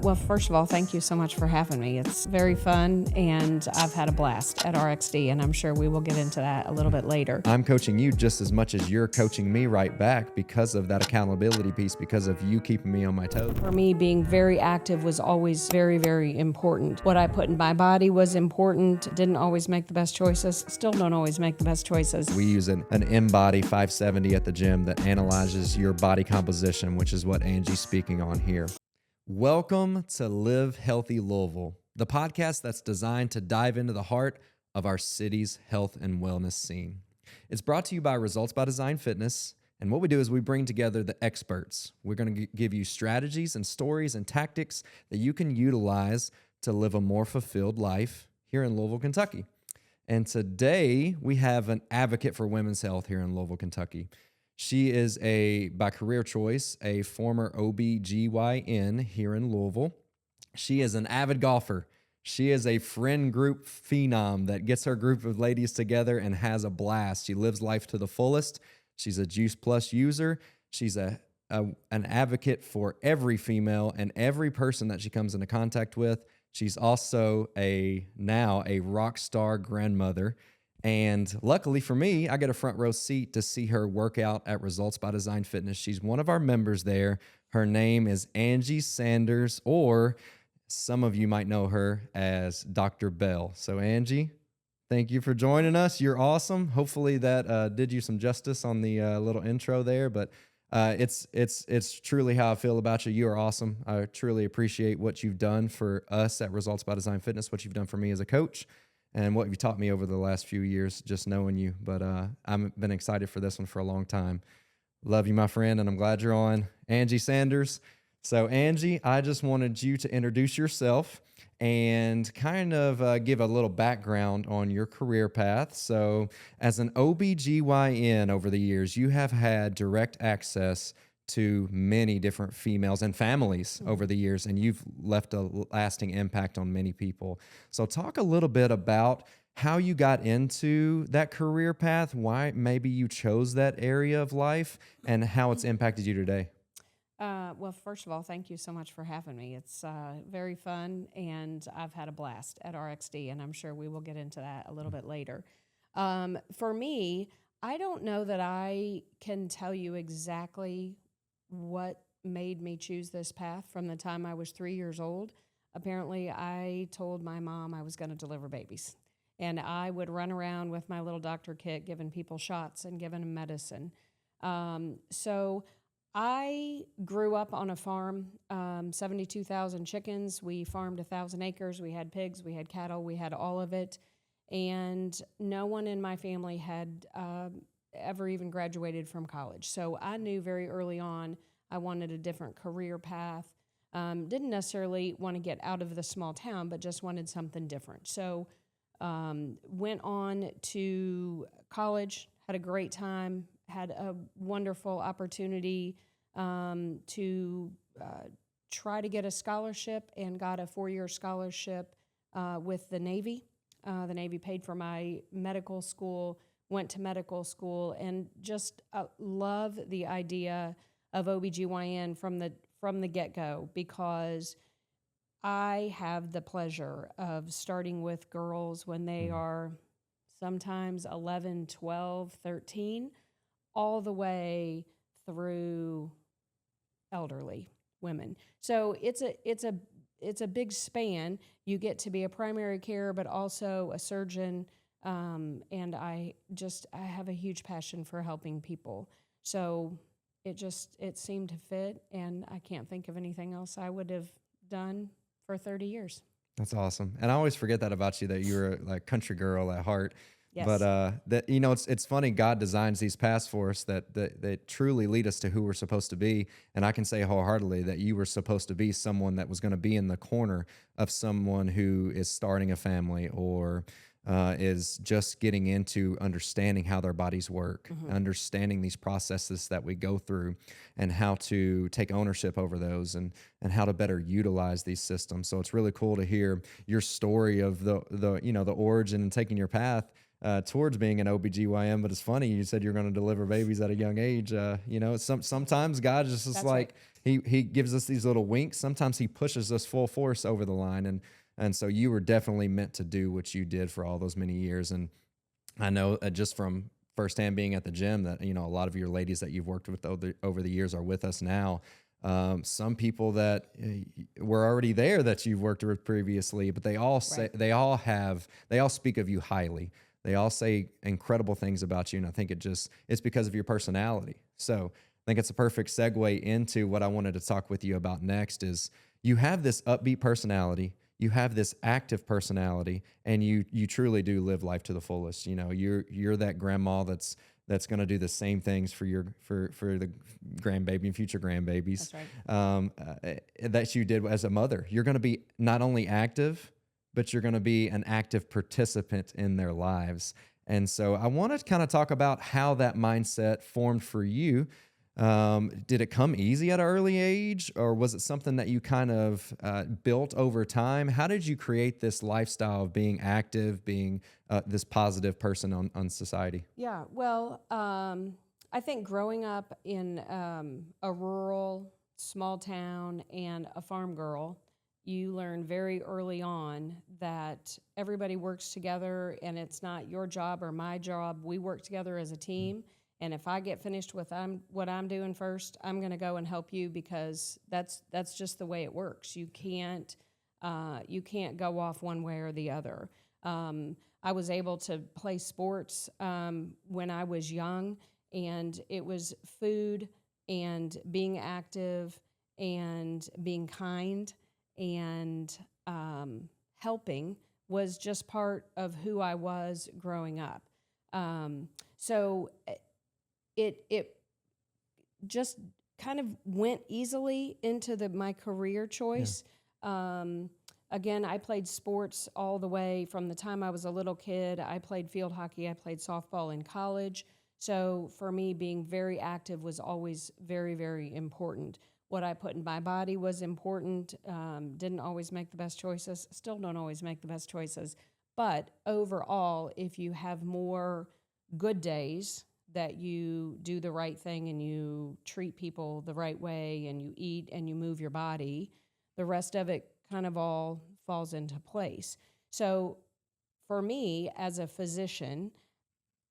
Well, first of all, thank you so much for having me. It's very fun, and I've had a blast at RXD, and I'm sure we will get into that a little bit later. I'm coaching you just as much as you're coaching me right back because of that accountability piece, because of you keeping me on my toes. For me, being very active was always very, very important. What I put in my body was important. Didn't always make the best choices. Still don't always make the best choices. We use an InBody 570 at the gym that analyzes your body composition, which is what Angie's speaking on here. Welcome to Live Healthy Louisville, the podcast that's designed to dive into the heart of our city's health and wellness scene. It's brought to you by Results by Design Fitness, and what we do is we bring together the experts. We're going to give you strategies and stories and tactics that you can utilize to live a more fulfilled life here in Louisville, Kentucky. And today we have an advocate for women's health here in Louisville, Kentucky. She is by career choice, a former OB/GYN here in Louisville. She is an avid golfer. She is a friend group phenom that gets her group of ladies together and has a blast. She lives life to the fullest. She's a Juice Plus user. She's an advocate for every female and every person that she comes into contact with. She's also now a rock star grandmother. And luckily for me, I get a front row seat to see her work out at Results by Design Fitness. She's one of our members there. Her name is Angie Sanders, or some of you might know her as Dr. Bell. So Angie, thank you for joining us. You're awesome. Hopefully that did you some justice on the little intro there, but it's truly how I feel about you. You are awesome. I truly appreciate what you've done for us at Results by Design Fitness, what you've done for me as a coach, and what you've taught me over the last few years just knowing you. But I've been excited for this one for a long time. Love you, my friend, and I'm glad you're on. Angie Sanders. So Angie, I just wanted you to introduce yourself and kind of give a little background on your career path. So as an OB/GYN over the years, you have had direct access to many different females and families over the years, and you've left a lasting impact on many people. So talk a little bit about how you got into that career path, why maybe you chose that area of life, and how it's impacted you today. Well, first of all, thank you so much for having me. It's very fun, and I've had a blast at RXD, and I'm sure we will get into that a little bit later. For me, I don't know that I can tell you exactly what made me choose this path from the time I was 3 years old. Apparently, I told my mom I was going to deliver babies, and I would run around with my little doctor kit giving people shots and giving them medicine. So I grew up on a farm, 72,000 chickens. We farmed 1,000 acres. We had pigs, we had cattle, we had all of it. And no one in my family had ever even graduated from college. So I knew very early on I wanted a different career path. Didn't necessarily want to get out of the small town, but just wanted something different. So went on to college, had a great time, had a wonderful opportunity to try to get a scholarship, and got a 4-year scholarship with the Navy. The Navy paid for my medical school, went to medical school, and just love the idea of OB/GYN from the get-go, because I have the pleasure of starting with girls when they are sometimes 11, 12, 13, all the way through elderly women. So it's a big span. You get to be a primary care, but also a surgeon, and I have a huge passion for helping people. So it seemed to fit, and I can't think of anything else I would have done for 30 years. That's awesome. And I always forget that about you, that you're like country girl at heart. Yes. But it's funny. God designs these paths for us that truly lead us to who we're supposed to be. And I can say wholeheartedly that you were supposed to be someone that was going to be in the corner of someone who is starting a family or is just getting into understanding how their bodies work, understanding these processes that we go through, and how to take ownership over those, and how to better utilize these systems. So it's really cool to hear your story of the origin and taking your path. towards being an OBGYN, but it's funny. You said you're going to deliver babies at a young age. Sometimes God just is That's like, right. he gives us these little winks. Sometimes he pushes us full force over the line. And so you were definitely meant to do what you did for all those many years. And I know just from firsthand being at the gym that, a lot of your ladies that you've worked with over the years are with us now. Some people that were already there that you've worked with previously, but they all say, Right. they all speak of you highly. They all say incredible things about you. And I think it's because of your personality. So I think it's a perfect segue into what I wanted to talk with you about next is you have this upbeat personality. You have this active personality, and you truly do live life to the fullest. You're that grandma that's going to do the same things for the grandbaby and future grandbabies That's right. that you did as a mother. You're going to be not only active, but you're going to be an active participant in their lives. And so I want to kind of talk about how that mindset formed for you. Did it come easy at an early age, or was it something that you kind of built over time? How did you create this lifestyle of being active, being this positive person on society? Yeah, well, I think growing up in a rural, small town and a farm girl, you learn very early on that everybody works together and it's not your job or my job. We work together as a team. And if I get finished with what I'm doing first, I'm going to go and help you because that's just the way it works. You can't go off one way or the other. I was able to play sports when I was young, and it was food and being active and being kind and helping was just part of who I was growing up. So it just kind of went easily into my career choice. Again, I played sports all the way from the time I was a little kid. I played field hockey. I played softball in college. So for me, being very active was always very, very important. What I put in my body was important. Didn't always make the best choices. Still don't always make the best choices. But overall, if you have more good days that you do the right thing and you treat people the right way and you eat and you move your body, the rest of it kind of all falls into place. So for me as a physician,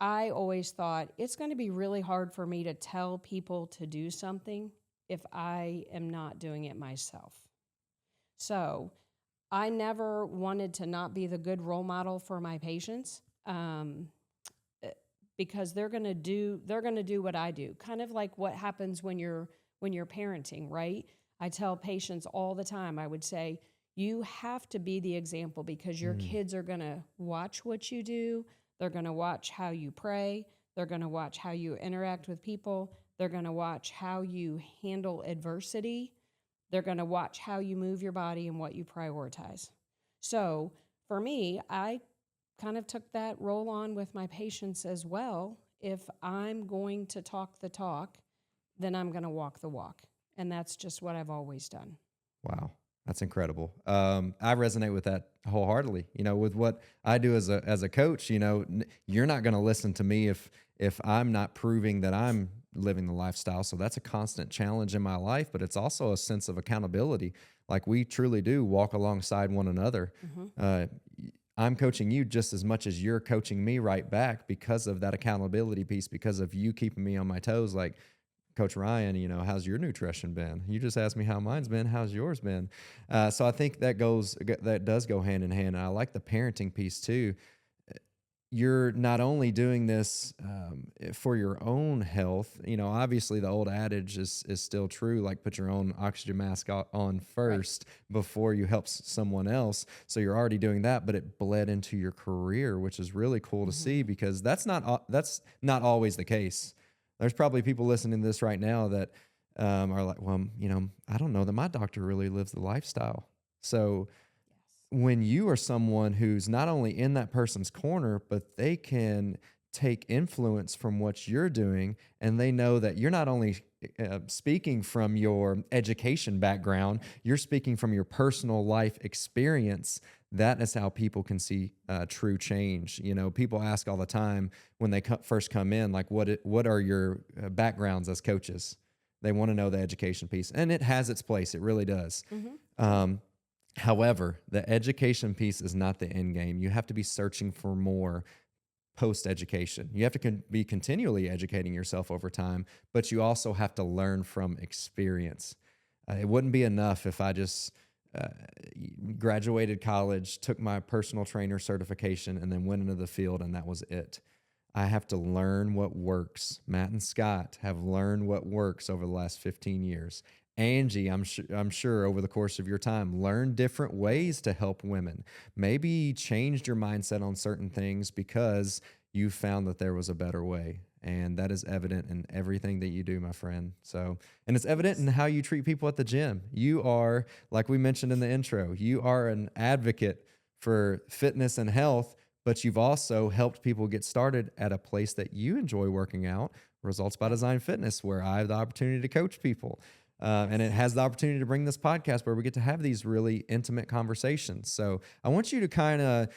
I always thought it's going to be really hard for me to tell people to do something if I am not doing it myself. So I never wanted to not be the good role model for my patients. Because they're going to do what I do. Kind of like what happens when you're parenting, right? I tell patients all the time, I would say, you have to be the example because your kids are going to watch what you do. They're going to watch how you pray. They're going to watch how you interact with people. They're going to watch how you handle adversity. They're going to watch how you move your body and what you prioritize. So for me, I kind of took that role on with my patients as well. If I'm going to talk the talk, then I'm going to walk the walk. And that's just what I've always done. Wow, that's incredible. I resonate with that wholeheartedly. With what I do as a coach, you're not going to listen to me if I'm not proving that I'm living the lifestyle. So that's a constant challenge in my life, but it's also a sense of accountability. Like we truly do walk alongside one another. I'm coaching you just as much as you're coaching me right back because of that accountability piece, because of you keeping me on my toes. Like, Coach Ryan, how's your nutrition been? You just asked me how mine's been. How's yours been? So I think that does go hand in hand. And I like the parenting piece too. You're not only doing this for your own health, obviously the old adage is still true, like put your own oxygen mask on first before you help someone else. So you're already doing that, but it bled into your career, which is really cool to see because that's not always the case. There's probably people listening to this right now that are like, well, I don't know that my doctor really lives the lifestyle. So when you are someone who's not only in that person's corner, but they can take influence from what you're doing, and they know that you're not only speaking from your education background, you're speaking from your personal life experience. That is how people can see true change. You know, people ask all the time when they first come in, like, what are your backgrounds as coaches? They want to know the education piece, and it has its place. It really does. However, the education piece is not the end game. You have to be searching for more post-education. You have to be continually educating yourself over time, but you also have to learn from experience. It wouldn't be enough if I just graduated college, took my personal trainer certification, and then went into the field, and that was it. I have to learn what works. Matt and Scott have learned what works over the last 15 years. Angie, I'm sure over the course of your time, learned different ways to help women. Maybe changed your mindset on certain things because you found that there was a better way. And that is evident in everything that you do, my friend. So, and it's evident in how you treat people at the gym. You are, like we mentioned in the intro, you are an advocate for fitness and health, but you've also helped people get started at a place that you enjoy working out, Results by Design Fitness, where I have the opportunity to coach people. And it has the opportunity to bring this podcast where we get to have these really intimate conversations. So I want you to kind of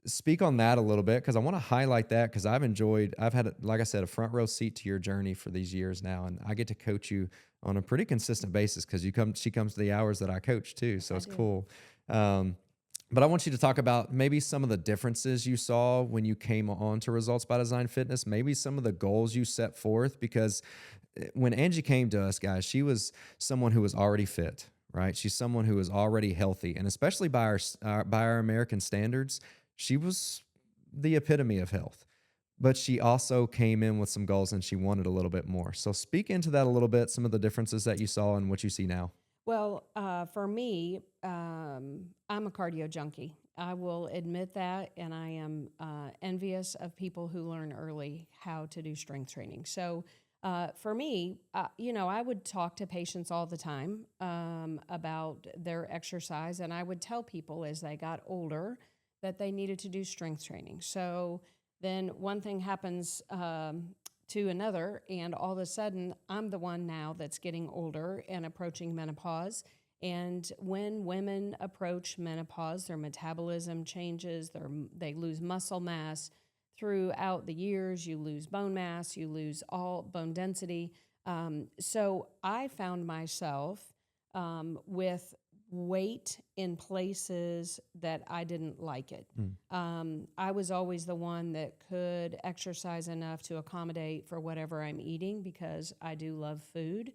speak on that a little bit, because I want to highlight that, because I've had, like I said, a front row seat to your journey for these years now. And I get to coach you on a pretty consistent basis because she comes to the hours that I coach too. So it's cool. But I want you to talk about maybe some of the differences you saw when you came on to Results by Design Fitness, maybe some of the goals you set forth, because when Angie came to us, guys, she was someone who was already fit, right? She's someone who was already healthy, and especially by our American standards, she was the epitome of health. But she also came in with some goals, and she wanted a little bit more. So speak into that a little bit, some of the differences that you saw and what you see now. Well, for me, I'm a cardio junkie. I will admit that, and I am envious of people who learn early how to do strength training. So for me, I would talk to patients all the time about their exercise, and I would tell people as they got older that they needed to do strength training. So then one thing happens to another, and all of a sudden, I'm the one now that's getting older and approaching menopause. And when women approach menopause, their metabolism changes, they lose muscle mass. Throughout the years, you lose bone mass, you lose all bone density. So I found myself with weight in places that I didn't like it. I was always the one that could exercise enough to accommodate for whatever I'm eating because I do love food.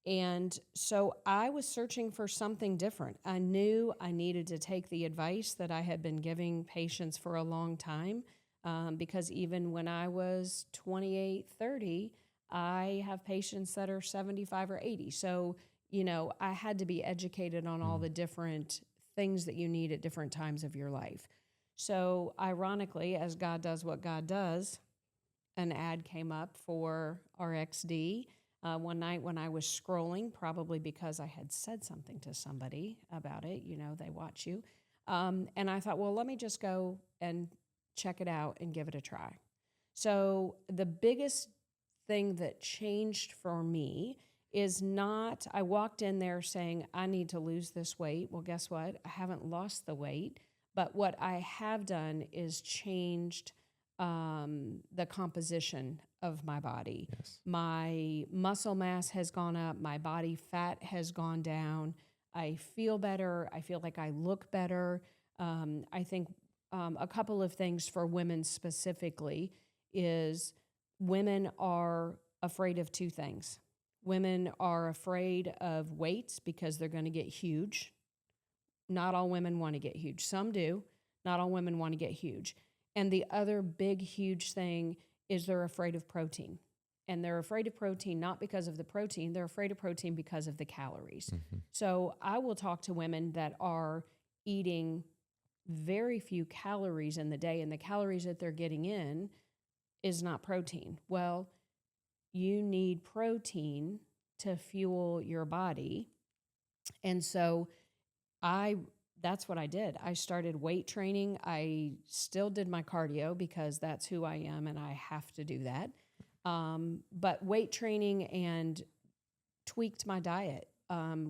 And so I was searching for something different. I knew I needed to take the advice that I had been giving patients for a long time, because even when I was 28, 30, I have patients that are 75 or 80. So, I had to be educated on all the different things that you need at different times of your life. So ironically, as God does what God does, an ad came up for RxD. One night when I was scrolling, probably because I had said something to somebody about it, they watch you. And I thought, well, let me just go and check it out and give it a try. So the biggest thing that changed for me is not, I walked in there saying, I need to lose this weight. Well, guess what? I haven't lost the weight. But what I have done is changed the composition of my body. Yes. My muscle mass has gone up. My body fat has gone down. I feel better. I feel like I look better. I think a couple of things for women specifically is women are afraid of two things. Women are afraid of weights because they're going to get huge. Not all women want to get huge. Some do. Not all women want to get huge. And the other big, huge thing is they're afraid of protein. And they're afraid of protein not because of the protein. They're afraid of protein because of the calories. Mm-hmm. So I will talk to women that are eating very few calories in the day, and the calories that they're getting in is not protein. Well, you need protein to fuel your body. And so that's what I did. I started weight training. I still did my cardio because that's who I am and I have to do that. But weight training and tweaked my diet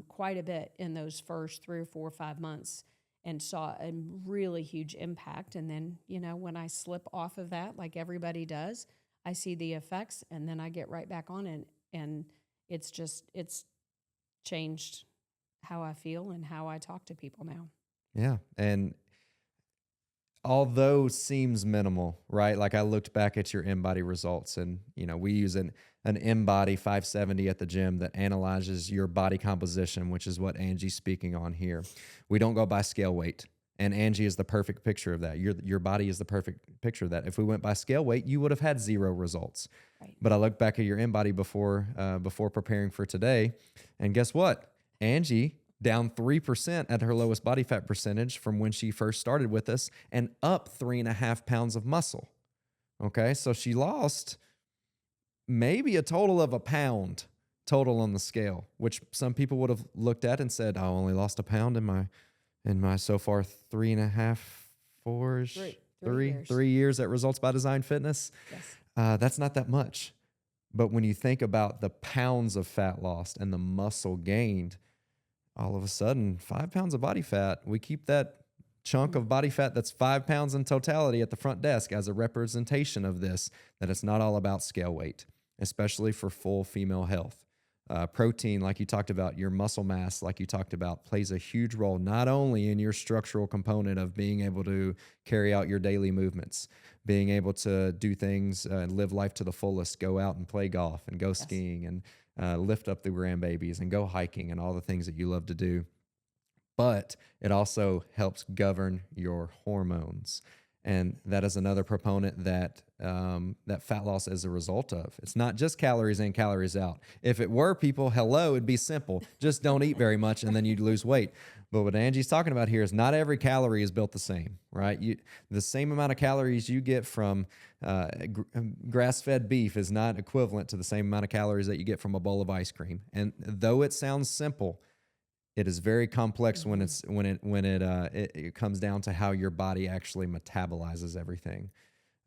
quite a bit in those first 3 or 4 or 5 months and saw a really huge impact. And then, when I slip off of that, like everybody does, I see the effects and then I get right back on it. And it's changed how I feel and how I talk to people now. Yeah. And although seems minimal, right? Like I looked back at your InBody results and, we use an InBody 570 at the gym that analyzes your body composition, which is what Angie's speaking on here. We don't go by scale weight. And Angie is the perfect picture of that. Your body is the perfect picture of that. If we went by scale weight, you would have had 0 results. Right. But I looked back at your InBody before preparing for today, and guess what? Angie down 3% at her lowest body fat percentage from when she first started with us, and up 3.5 pounds of muscle. Okay, so she lost maybe a total of a pound total on the scale, which some people would have looked at and said, I only lost a pound in my so far 3.5, 4-ish, 3 years at Results by Design Fitness. Yes. That's not that much. But when you think about the pounds of fat lost and the muscle gained, all of a sudden, 5 pounds of body fat, we keep that chunk of body fat that's 5 pounds in totality at the front desk as a representation of this, that it's not all about scale weight, especially for full female health. Protein, like you talked about, your muscle mass, like you talked about, plays a huge role, not only in your structural component of being able to carry out your daily movements, being able to do things and live life to the fullest, go out and play golf and go skiing and lift up the grandbabies and go hiking and all the things that you love to do. But it also helps govern your hormones. And that is another proponent that fat loss is a result of. It's not just calories in, calories out. If it were, people, it'd be simple. Just don't eat very much and then you'd lose weight. But what Angie's talking about here is not every calorie is built the same, right? The same amount of calories you get from grass-fed beef is not equivalent to the same amount of calories that you get from a bowl of ice cream. And though it sounds simple, it is very complex when it comes down to how your body actually metabolizes everything.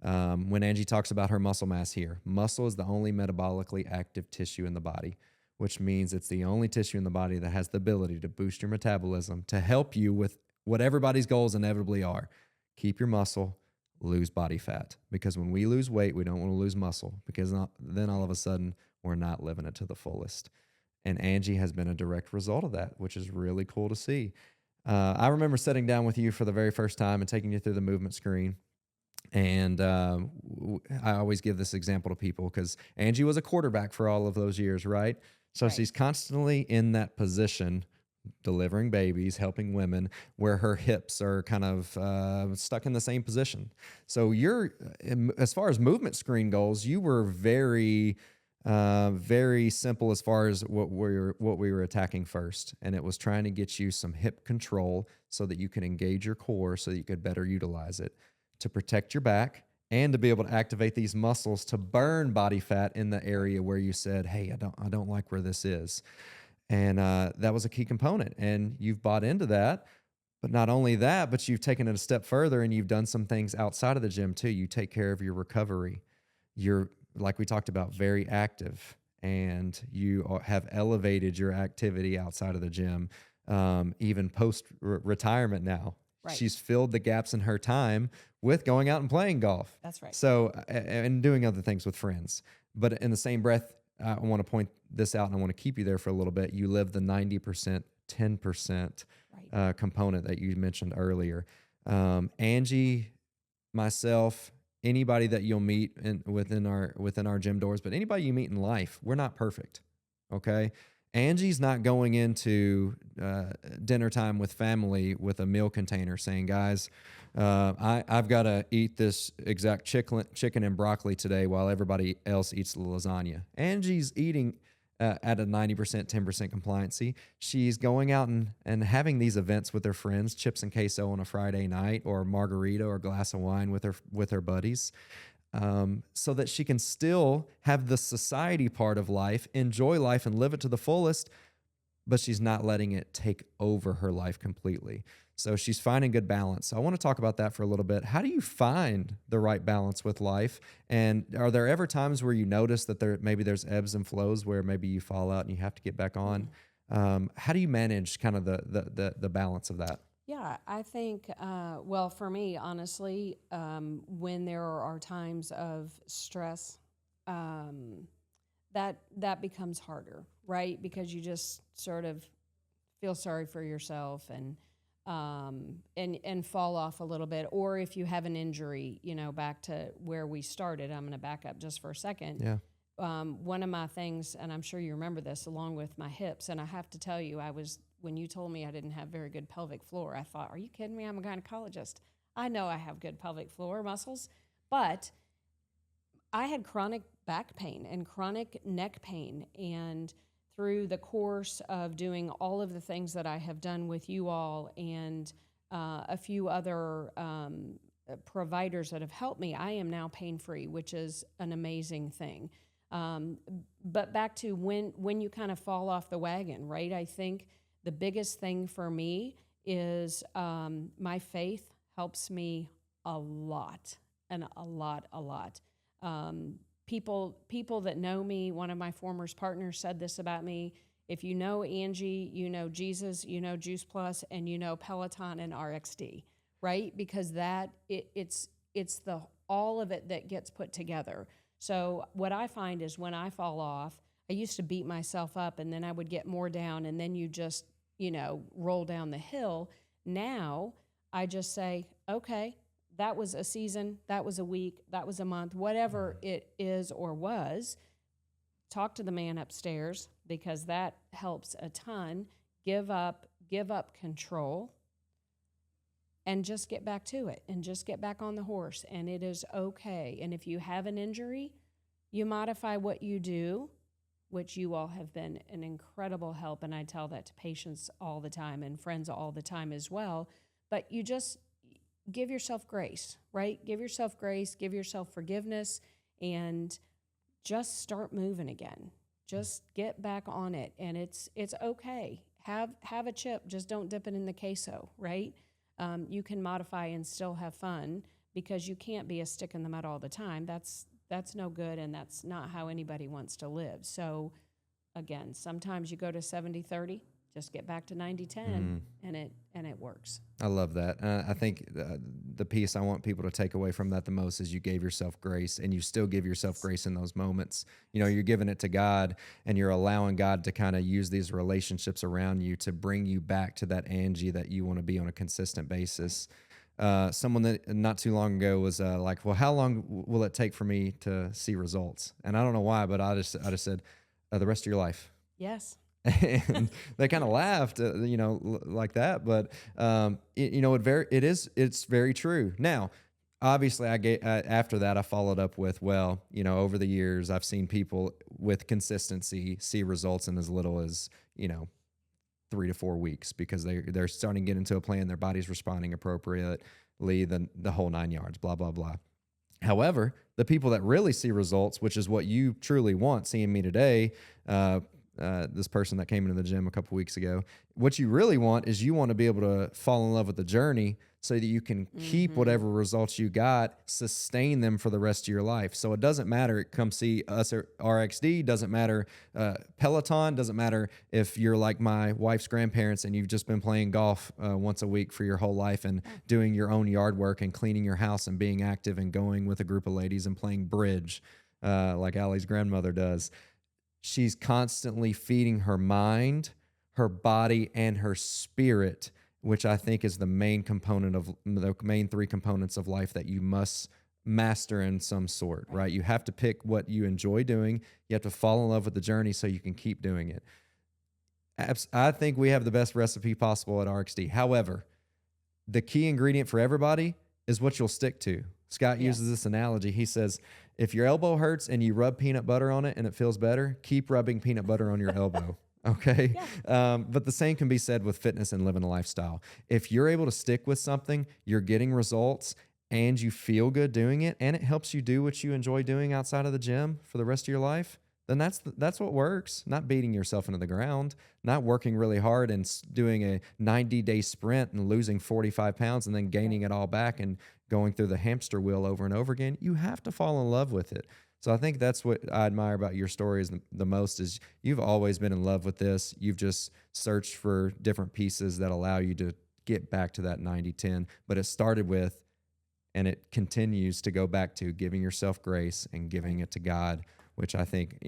When Angie talks about her muscle mass here, muscle is the only metabolically active tissue in the body, which means it's the only tissue in the body that has the ability to boost your metabolism to help you with what everybody's goals inevitably are. Keep your muscle, lose body fat. Because when we lose weight, we don't want to lose muscle, because then all of a sudden we're not living it to the fullest. And Angie has been a direct result of that, which is really cool to see. I remember sitting down with you for the very first time and taking you through the movement screen. And I always give this example to people because Angie was a quarterback for all of those years, right? So she's constantly in that position, delivering babies, helping women, where her hips are kind of stuck in the same position. So as far as movement screen goals, you were very simple as far as what we were attacking first. And it was trying to get you some hip control so that you can engage your core so that you could better utilize it to protect your back and to be able to activate these muscles to burn body fat in the area where you said, hey, I don't like where this is. And that was a key component. And you've bought into that. But not only that, but you've taken it a step further and you've done some things outside of the gym too. You take care of your recovery. You're, like we talked about, very active, and you have elevated your activity outside of the gym, even post-retirement now. Right. She's filled the gaps in her time with going out and playing golf. That's right. So, and doing other things with friends. But in the same breath, I want to point this out, and I want to keep you there for a little bit. You live the 90%, 10% component that you mentioned earlier. Angie, myself, anybody that you'll meet within our gym doors, but anybody you meet in life, we're not perfect, okay? Angie's not going into dinner time with family with a meal container saying, guys, I've got to eat this exact chicken and broccoli today while everybody else eats the lasagna. Angie's eating at a 90%, 10% compliancy. She's going out and having these events with her friends, chips and queso on a Friday night, or margarita or a glass of wine with her buddies, so that she can still have the society part of life, enjoy life and live it to the fullest, but she's not letting it take over her life completely. So she's finding good balance. So I want to talk about that for a little bit. How do you find the right balance with life? And are there ever times where you notice that maybe there's ebbs and flows where maybe you fall out and you have to get back on? How do you manage kind of the balance of that? Yeah, I think, well, for me, honestly, when there are times of stress, that becomes harder, right? Because you just sort of feel sorry for yourself and fall off a little bit. Or if you have an injury, back to where we started, I'm going to back up just for a second. Yeah. One of my things, and I'm sure you remember this, along with my hips, and I have to tell you, when you told me I didn't have very good pelvic floor, I thought, are you kidding me? I'm a gynecologist. I know I have good pelvic floor muscles, but I had chronic back pain and chronic neck pain, and through the course of doing all of the things that I have done with you all and a few other providers that have helped me, I am now pain-free, which is an amazing thing. But back to when you kind of fall off the wagon, right? I think the biggest thing for me is my faith helps me a lot, and a lot. People that know me, one of my former partners said this about me: if you know Angie, you know Jesus, you know Juice Plus, and you know Peloton and RXD, right? Because it's the all of it that gets put together. So what I find is when I fall off, I used to beat myself up, and then I would get more down, and then you just roll down the hill. Now I just say, okay, that was a season, that was a week, that was a month, whatever it is or was. Talk to the man upstairs, because that helps a ton. Give up control, and just get back to it, and just get back on the horse, and it is okay. And if you have an injury, you modify what you do, which you all have been an incredible help, and I tell that to patients all the time and friends all the time as well. But you just give yourself grace, right? Give yourself grace, give yourself forgiveness, and just start moving again. Just get back on it, and it's okay. Have a chip, just don't dip it in the queso, right? You can modify and still have fun, because you can't be a stick in the mud all the time. That's no good, and that's not how anybody wants to live. So again, sometimes you go to 70-30, just get back to 90-10, and it works. I love that. I think the piece I want people to take away from that the most is you gave yourself grace, and you still give yourself grace in those moments. You're giving it to God, and you're allowing God to kind of use these relationships around you to bring you back to that Angie that you want to be on a consistent basis. Someone that not too long ago was like, well, how long will it take for me to see results? And I don't know why, but I just said, the rest of your life. Yes. And they kind of laughed, like that. But it's very true. Now, obviously, after that, I followed up with, over the years, I've seen people with consistency see results in as little as 3 to 4 weeks, because they're starting to get into a plan, their body's responding appropriately, the whole 9 yards, blah, blah, blah. However, the people that really see results, which is what you truly want, seeing me today, this person that came into the gym a couple weeks ago, what you really want is you want to be able to fall in love with the journey so that you can keep whatever results you got, sustain them for the rest of your life. So it doesn't matter, come see us at RXD, doesn't matter Peloton, doesn't matter if you're like my wife's grandparents and you've just been playing golf once a week for your whole life and doing your own yard work and cleaning your house and being active and going with a group of ladies and playing bridge like Allie's grandmother does. She's constantly feeding her mind, her body, and her spirit, which I think is the main three components of life that you must master in some sort, right? You have to pick what you enjoy doing. You have to fall in love with the journey so you can keep doing it. I think we have the best recipe possible at RXD. However, the key ingredient for everybody is what you'll stick to. Scott uses this analogy. He says, if your elbow hurts and you rub peanut butter on it and it feels better, keep rubbing peanut butter on your elbow. Okay. Yeah. But the same can be said with fitness and living a lifestyle. If you're able to stick with something, you're getting results and you feel good doing it, and it helps you do what you enjoy doing outside of the gym for the rest of your life, then that's what works. Not beating yourself into the ground, not working really hard and doing a 90-day sprint and losing 45 pounds and then gaining it all back and going through the hamster wheel over and over again. You have to fall in love with it. So I think that's what I admire about your story is the most is you've always been in love with this. You've just searched for different pieces that allow you to get back to that 90-10. But it started with, and it continues to go back to giving yourself grace and giving it to God, which I think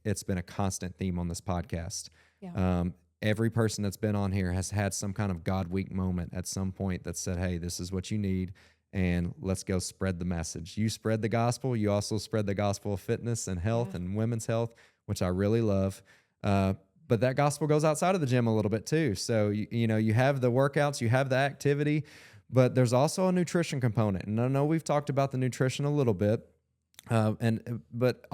it's been a constant theme on this podcast. Yeah. Every person that's been on here has had some kind of God week moment at some point that said, hey, this is what you need, and let's go spread the message. You spread the gospel. You also spread the gospel of fitness and health and women's health, which I really love. But that gospel goes outside of the gym a little bit too. So, you have the workouts, you have the activity, but there's also a nutrition component. And I know we've talked about the nutrition a little bit. But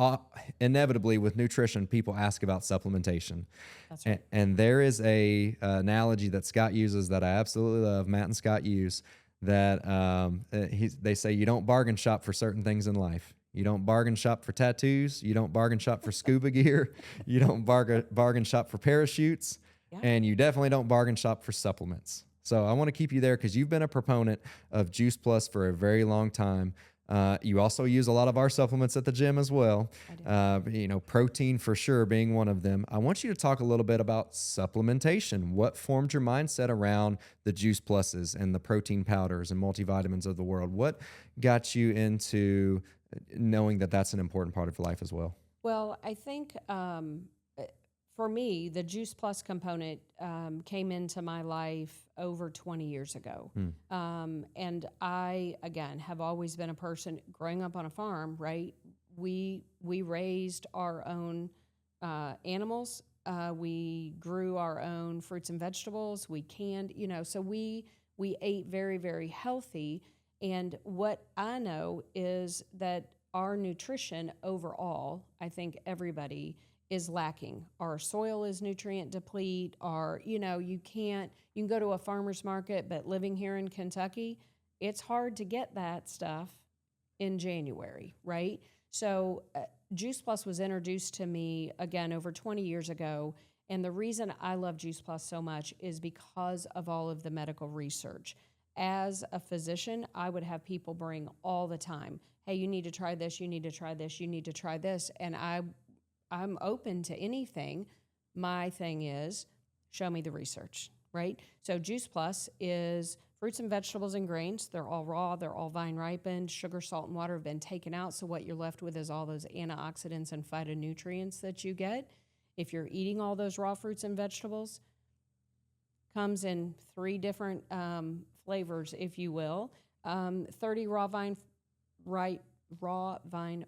inevitably with nutrition, people ask about supplementation. That's right. And there is a analogy that Scott uses that I absolutely love. Matt and Scott use that they say you don't bargain shop for certain things in life. You don't bargain shop for tattoos. You don't bargain shop for scuba gear. You don't bargain shop for parachutes. Yeah. And you definitely don't bargain shop for supplements. So I want to keep you there because you've been a proponent of Juice Plus for a very long time. You also use a lot of our supplements at the gym as well. I do. Protein for sure being one of them. I want you to talk a little bit about supplementation. What formed your mindset around the Juice Pluses and the protein powders and multivitamins of the world? What got you into knowing that that's an important part of life as well? Well, I think for me, the Juice Plus component came into my life over 20 years ago. And I, again, have always been a person growing up on a farm, right? We raised our own animals. We grew our own fruits and vegetables. We canned, so we ate very, very healthy. And what I know is that our nutrition overall, I think everybody is lacking. Our soil is nutrient deplete. You can go to a farmer's market, but living here in Kentucky, it's hard to get that stuff in January, right? So Juice Plus was introduced to me, again, over 20 years ago. And the reason I love Juice Plus so much is because of all of the medical research. As a physician, I would have people bring all the time, hey, you need to try this, you need to try this, you need to try this. And I'm open to anything. My thing is, show me the research, right? So Juice Plus is fruits and vegetables and grains. They're all raw. They're all vine ripened. Sugar, salt, and water have been taken out. So what you're left with is all those antioxidants and phytonutrients that you get. If you're eating all those raw fruits and vegetables, comes in 3 different flavors, if you will. 30 raw vine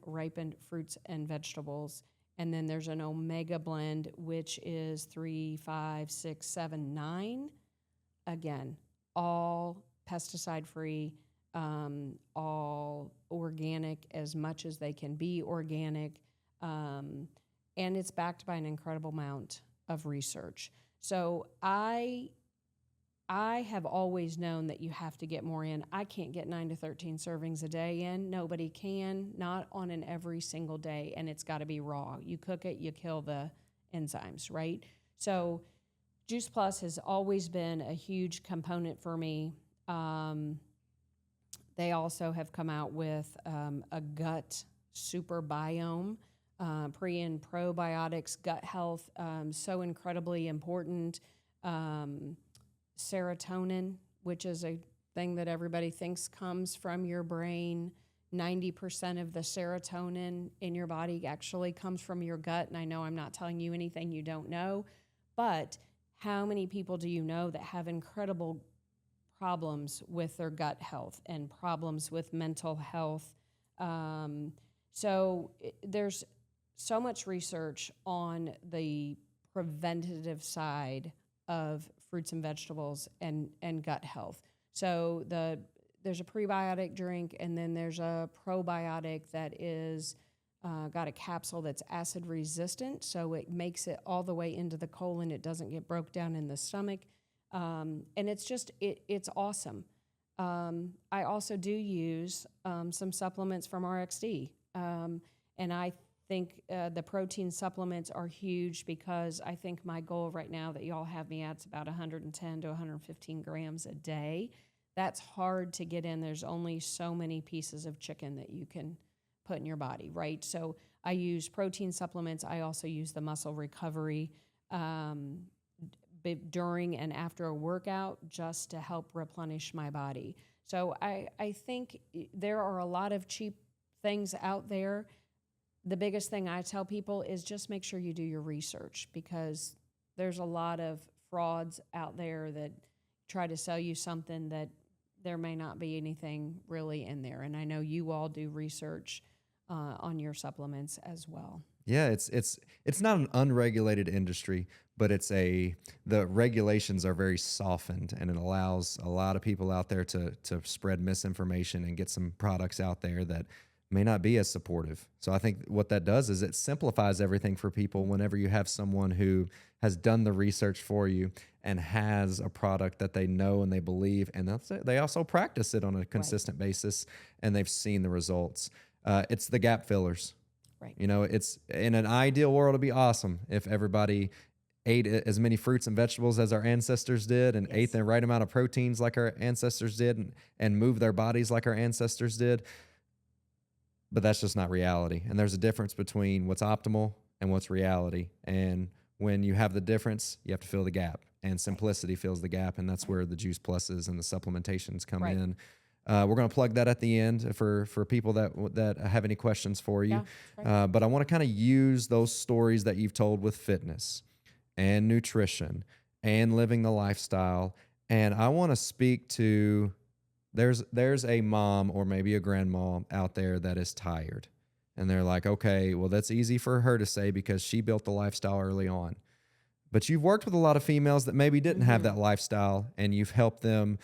ripened fruits and vegetables. And then there's an omega blend, which is 3, 5, 6, 7, 9. Again, all pesticide free, all organic as much as they can be organic. And it's backed by an incredible amount of research. So I have always known that you have to get more in. I can't get 9 to 13 servings a day in. Nobody can, not on an every single day, and it's got to be raw. You cook it, you kill the enzymes, right? So Juice Plus has always been a huge component for me. They also have come out with a gut super biome, pre and probiotics, gut health, so incredibly important. Serotonin, which is a thing that everybody thinks comes from your brain. 90% of the serotonin in your body actually comes from your gut. And I know I'm not telling you anything you don't know, but how many people do you know that have incredible problems with their gut health and problems with mental health? There's so much research on the preventative side of fruits and vegetables and gut health. So there's a prebiotic drink, and then there's a probiotic that is got a capsule that's acid resistant, so it makes it all the way into the colon. It doesn't get broke down in the stomach, and it's awesome. I also do use some supplements from RxD, and I think the protein supplements are huge because I think my goal right now that y'all have me at is about 110 to 115 grams a day. That's hard to get in. There's only so many pieces of chicken that you can put in your body, right? So I use protein supplements. I also use the muscle recovery during and after a workout just to help replenish my body. So I think there are a lot of cheap things out there. The biggest thing I tell people is just make sure you do your research, because there's a lot of frauds out there that try to sell you something that there may not be anything really in there. And I know you all do research on your supplements as well. Yeah, it's not an unregulated industry, but the regulations are very softened, and it allows a lot of people out there to spread misinformation and get some products out there that may not be as supportive. So I think what that does is it simplifies everything for people whenever you have someone who has done the research for you and has a product that they know and they believe, and they also practice it on a consistent basis, and they've seen the results. It's the gap fillers. Right. You know, it's in an ideal world, it'd be awesome if everybody ate as many fruits and vegetables as our ancestors did, and ate the right amount of proteins like our ancestors did, and moved their bodies like our ancestors did. But that's just not reality. And there's a difference between what's optimal and what's reality. And when you have the difference, you have to fill the gap. And simplicity fills the gap, and that's where the Juice Pluses and the supplementations come in. We're going to plug that at the end for people that have any questions for you. Yeah, but I want to kind of use those stories that you've told with fitness and nutrition and living the lifestyle. And I want to speak to, there's a mom or maybe a grandma out there that is tired. And they're like, okay, well, that's easy for her to say because she built the lifestyle early on. But you've worked with a lot of females that maybe didn't have that lifestyle, and you've helped them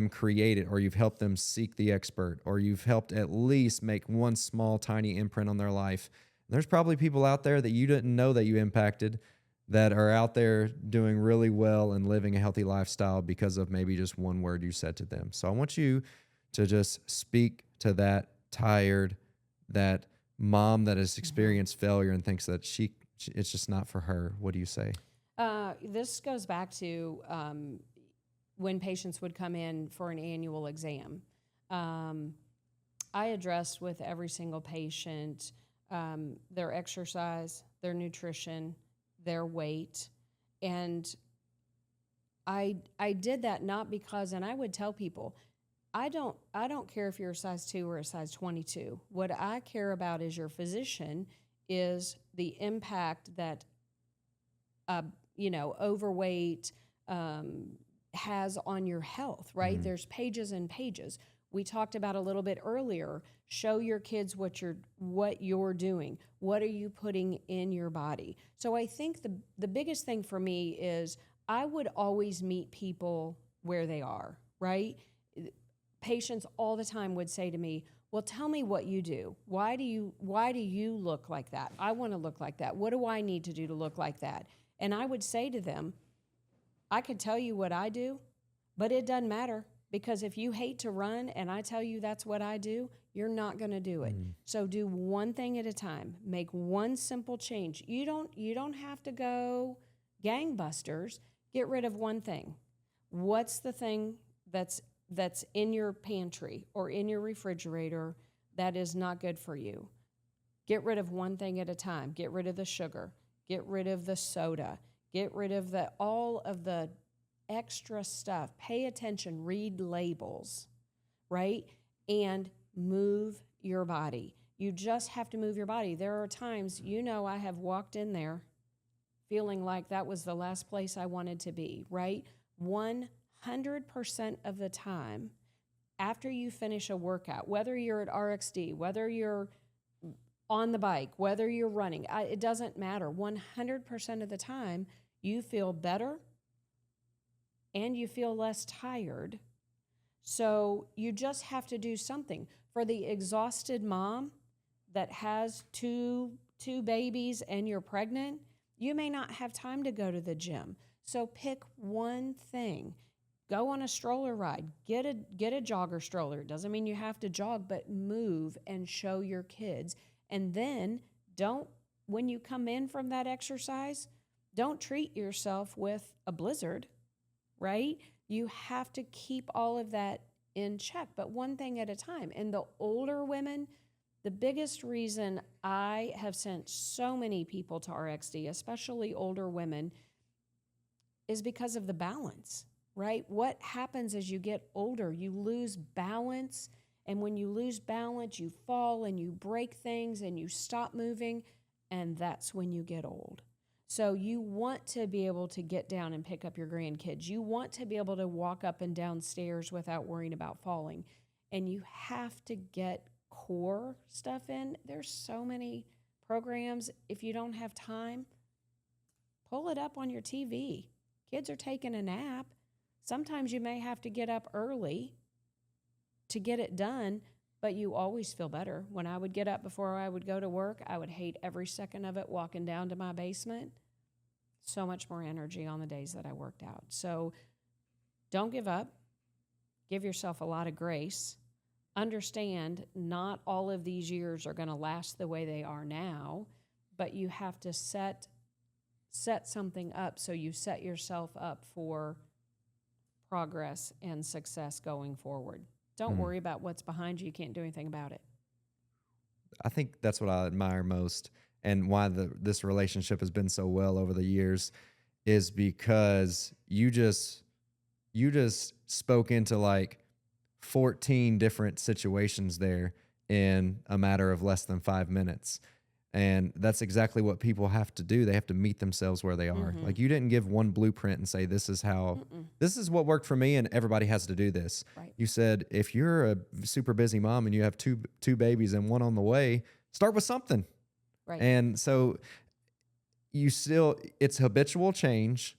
create it, or you've helped them seek the expert, or you've helped at least make one small, tiny imprint on their life. And there's probably people out there that you didn't know that you impacted that are out there doing really well and living a healthy lifestyle because of maybe just one word you said to them. So I want you to just speak to that tired, that mom that has experienced failure and thinks that it's just not for her. What do you say? This goes back to when patients would come in for an annual exam. I addressed with every single patient their exercise, their nutrition, their weight. And I did that not because, and I would tell people, I don't care if you're a size 2 or a size 22. What I care about as your physician is the impact that, overweight has on your health, right? Mm-hmm. There's pages and pages. We talked about a little bit earlier, show your kids what you're doing. What are you putting in your body? So I think the biggest thing for me is I would always meet people where they are, right? Patients all the time would say to me, well, tell me what you do. Why do you look like that? I want to look like that. What do I need to do to look like that? And I would say to them, I could tell you what I do, but it doesn't matter, because if you hate to run and I tell you that's what I do, you're not going to do it. So do one thing at a time. Make one simple change. You don't have to go gangbusters. Get rid of one thing. What's the thing that's in your pantry or in your refrigerator that is not good for you? Get rid of one thing at a time. Get rid of the sugar. Get rid of the soda. Get rid of all of the extra stuff. Pay attention. Read labels, right? And move your body. You just have to move your body. There are times, I have walked in there feeling like that was the last place I wanted to be, right? 100% of the time, after you finish a workout, whether you're at RxD, whether you're on the bike, whether you're running, it doesn't matter. 100% of the time, you feel better and you feel less tired. So you just have to do something. For the exhausted mom that has two babies and you're pregnant, you may not have time to go to the gym. So pick one thing. Go on a stroller ride. Get a jogger stroller. It doesn't mean you have to jog, but move and show your kids. And then when you come in from that exercise, don't treat yourself with a blizzard, right? You have to keep all of that in check, but one thing at a time. And the older women, the biggest reason I have sent so many people to RxD, especially older women, is because of the balance, right? What happens as you get older? You lose balance. And when you lose balance, you fall and you break things and you stop moving. And that's when you get old. So you want to be able to get down and pick up your grandkids. You want to be able to walk up and down stairs without worrying about falling. And you have to get core stuff in. There's so many programs. If you don't have time, pull it up on your TV. Kids are taking a nap. Sometimes you may have to get up early to get it done, but you always feel better. When I would get up before I would go to work, I would hate every second of it walking down to my basement. So much more energy on the days that I worked out. So don't give up. Give yourself a lot of grace. Understand not all of these years are going to last the way they are now, but you have to set something up so you set yourself up for progress and success going forward. Don't worry about what's behind you. You can't do anything about it. I think that's what I admire most, and why this relationship has been so well over the years, is because you just spoke into like 14 different situations there in a matter of less than 5 minutes. And that's exactly what people have to do. They have to meet themselves where they are. Mm-hmm. Like, you didn't give one blueprint and say, this is what worked for me and everybody has to do this. Right. You said, if you're a super busy mom and you have two babies and one on the way, start with something. Right. And so it's habitual change.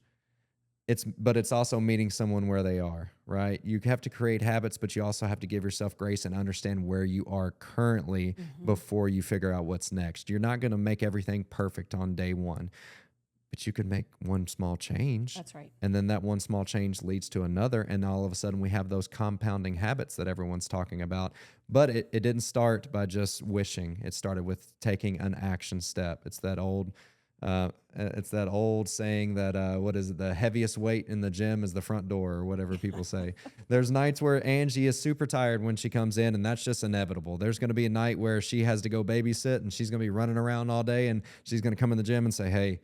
But it's also meeting someone where they are, right? You have to create habits, but you also have to give yourself grace and understand where you are currently before you figure out what's next. You're not going to make everything perfect on day one, but you could make one small change. That's right. And then that one small change leads to another. And all of a sudden we have those compounding habits that everyone's talking about. But it didn't start by just wishing. It started with taking an action step. It's that old saying that, what is it? The heaviest weight in the gym is the front door, or whatever people say. There's nights where Angie is super tired when she comes in, and that's just inevitable. There's going to be a night where she has to go babysit and she's going to be running around all day, and she's going to come in the gym and say, hey,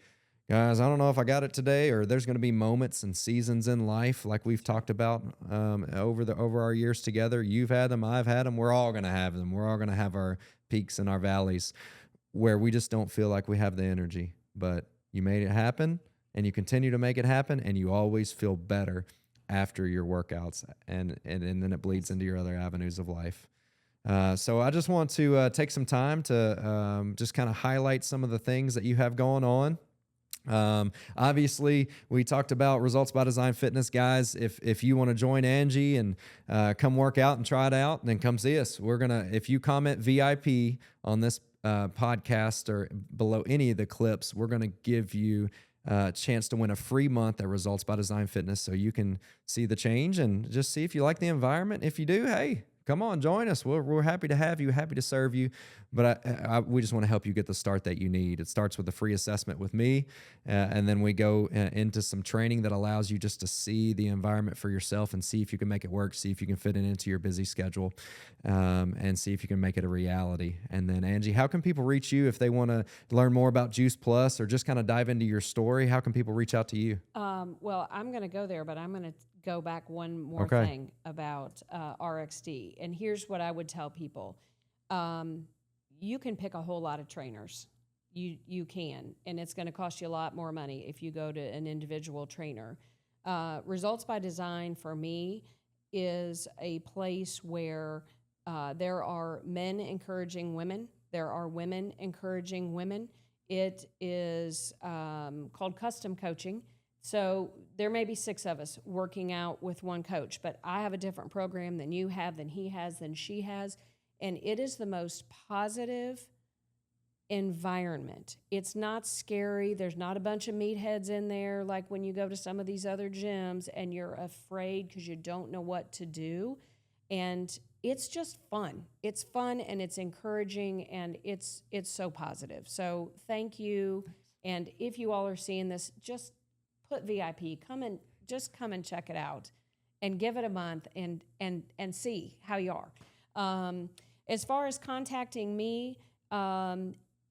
guys, I don't know if I got it today. Or there's going to be moments and seasons in life, like we've talked about over our years together. You've had them, I've had them. We're all going to have them. We're all going to have our peaks and our valleys where we just don't feel like we have the energy. But you made it happen, and you continue to make it happen, and you always feel better after your workouts, and then it bleeds into your other avenues of life. So I just want to take some time to just kind of highlight some of the things that you have going on. Obviously, we talked about Results by Design Fitness, guys. If you want to join Angie and come work out and try it out, then come see us. If you comment VIP on this podcast or below any of the clips, we're going to give you a chance to win a free month at Results by Design Fitness, so you can see the change and just see if you like the environment. If you do, hey, come on, join us. We're happy to have you, happy to serve you. But we just want to help you get the start that you need. It starts with a free assessment with me, and then we go into some training that allows you just to see the environment for yourself and see if you can make it work, see if you can fit it into your busy schedule, and see if you can make it a reality. And then, Angie, how can people reach you if they want to learn more about Juice Plus or just kind of dive into your story? How can people reach out to you? Well, I'm going to go there, but I'm going to go back one more thing about RxD. And here's what I would tell people. You can pick a whole lot of trainers. You can, and it's going to cost you a lot more money if you go to an individual trainer. Results by Design, for me, is a place where there are men encouraging women. There are women encouraging women. It is called custom coaching. So there may be 6 of us working out with one coach, but I have a different program than you have, than he has, than she has. And it is the most positive environment. It's not scary. There's not a bunch of meatheads in there like when you go to some of these other gyms and you're afraid because you don't know what to do. And it's just fun. It's fun and it's encouraging and it's so positive. So thank you. And if you all are seeing this, just put VIP. Come and check it out, and give it a month and see how you are. As far as contacting me,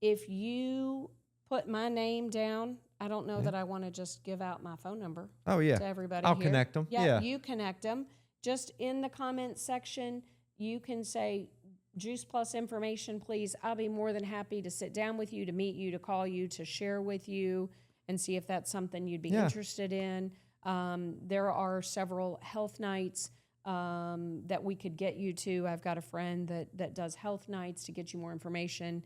if you put my name down, I don't know that I want to just give out my phone number. Oh yeah, to everybody. I'll here. connect them. Yeah, you connect them. Just in the comments section, you can say Juice Plus information, please. I'll be more than happy to sit down with you, to meet you, to call you, to share with you, and see if that's something you'd be interested in. There are several health nights that we could get you to. I've got a friend that does health nights to get you more information.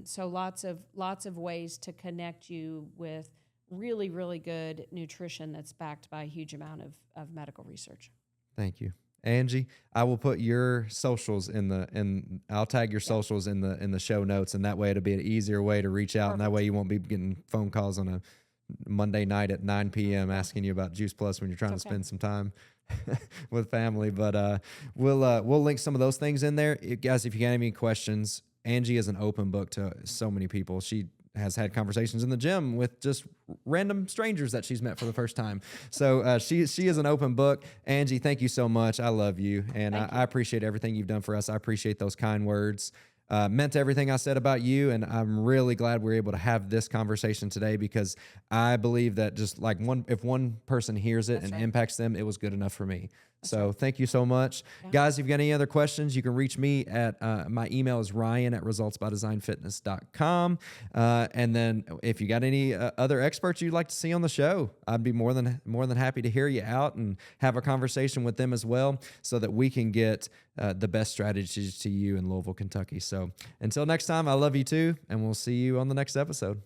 So lots of ways to connect you with really, really good nutrition that's backed by a huge amount of medical research. Thank you, Angie. I will put your socials I'll tag your socials in the show notes, and that way it'll be an easier way to reach out. Perfect. And that way you won't be getting phone calls on a Monday night at 9 p.m. asking you about Juice Plus when you're trying to spend some time with family. But we'll link some of those things in there. Guys, if you got any questions, Angie is an open book to so many people. She has had conversations in the gym with just random strangers that she's met for the first time. So she is an open book. Angie, thank you so much. I love you, and I appreciate everything you've done for us. I appreciate those kind words. Meant everything I said about you, and I'm really glad we're able to have this conversation today, because I believe that just like if one person hears it impacts them, it was good enough for me. So thank you so much. Yeah. Guys, if you've got any other questions, you can reach me at my email is ryan@resultsbydesignfitness.com. And then if you got any other experts you'd like to see on the show, I'd be more than happy to hear you out and have a conversation with them as well, so that we can get the best strategies to you in Louisville, Kentucky. So until next time, I love you too, and we'll see you on the next episode.